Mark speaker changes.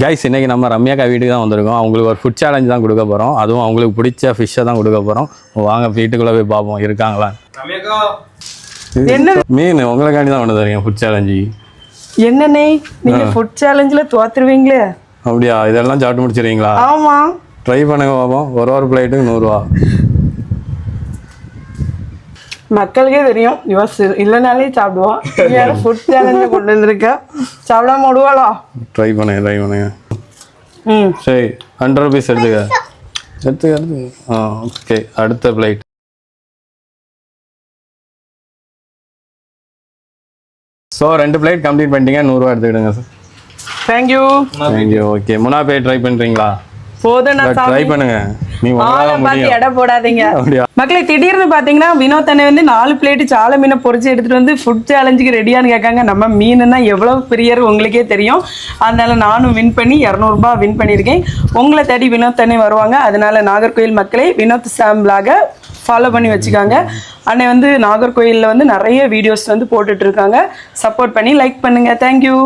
Speaker 1: Guys இன்னைக்கு நம்ம ரம்யாக்கா வீட்டுக்கு தான் வந்திருக்கோம். அவங்களுக்கு ஒரு ஃபுட் சேலஞ்ச் தான் கொடுக்க போகிறோம். அதுவும் அவங்களுக்கு பிடிச்ச ஃபிஷ்ஷை தான் கொடுக்க போகிறோம். வாங்க வீட்டுக்குள்ளே போய் பார்ப்போம் இருக்காங்களா.
Speaker 2: என்ன
Speaker 1: மீன் உங்களுக்காண்டி தான் கொண்டு தரீங்க ஃபுட் சேலஞ்சு.
Speaker 2: என்னண்ணே நீங்க ஃபுட் சேலஞ்சில் தோத்துருவீங்களே?
Speaker 1: அப்படியா? இதெல்லாம் சாப்பிட்டு முடிச்சிருவீங்களா?
Speaker 2: ஆமா,
Speaker 1: ட்ரை பண்ணுங்க பார்ப்போம். ஒரு பிளேட்டுக்கு 100 ரூபா.
Speaker 2: மக்களுக்கே தெரியும் இவன் இல்லைனாலே சாப்பிடுவான். யாரும் ஃபுட் சேலஞ்சை கொண்டு வந்திருக்கா, சாப்பிடாம விடுவாளா?
Speaker 1: ட்ரை பண்ணுங்க.
Speaker 2: ம்
Speaker 1: சரி 100 ருபீஸ் எடுத்துக்க. ஓகே, அடுத்த பிளேட். ஸோ 2 பிளேட் கம்ப்ளீட் பண்ணிட்டீங்க. 100 ரூபா எடுத்துக்கிடுங்க சார்.
Speaker 2: தேங்க்யூ.
Speaker 1: ஓகே, முன்னா போய் ட்ரை பண்ணுறீங்களா?
Speaker 2: போதும், நான்
Speaker 1: ட்ரை பண்ணுங்க. நீ
Speaker 2: பார்த்து எடை போடாதீங்க.
Speaker 1: அப்படியா?
Speaker 2: மக்களே, திடீர்னு பாத்தீங்கன்னா வினோத் அண்ணே வந்து 4 பிளேட் சாலை மீனை பொரிச்சு எடுத்துட்டு வந்து ஃபுட் சேலஞ்சுக்கு ரெடியான்னு கேட்காங்க. நம்ம மீனுன்னா எவ்வளவு பிரியர் உங்களுக்கே தெரியும். அதனால நானும் வின் பண்ணி 200 ரூபாய் வின் பண்ணியிருக்கேன். உங்களை தேடி வினோத் அண்ணே வருவாங்க. அதனால நாகர்கோயில் மக்களே வினோத் சாம்பிளாக ஃபாலோ பண்ணி வச்சுக்காங்க. அண்ணே வந்து நாகர்கோயிலில் வந்து நிறைய வீடியோஸ் வந்து போட்டுட்டு இருக்காங்க. சப்போர்ட் பண்ணி லைக் பண்ணுங்க. தேங்க்யூ.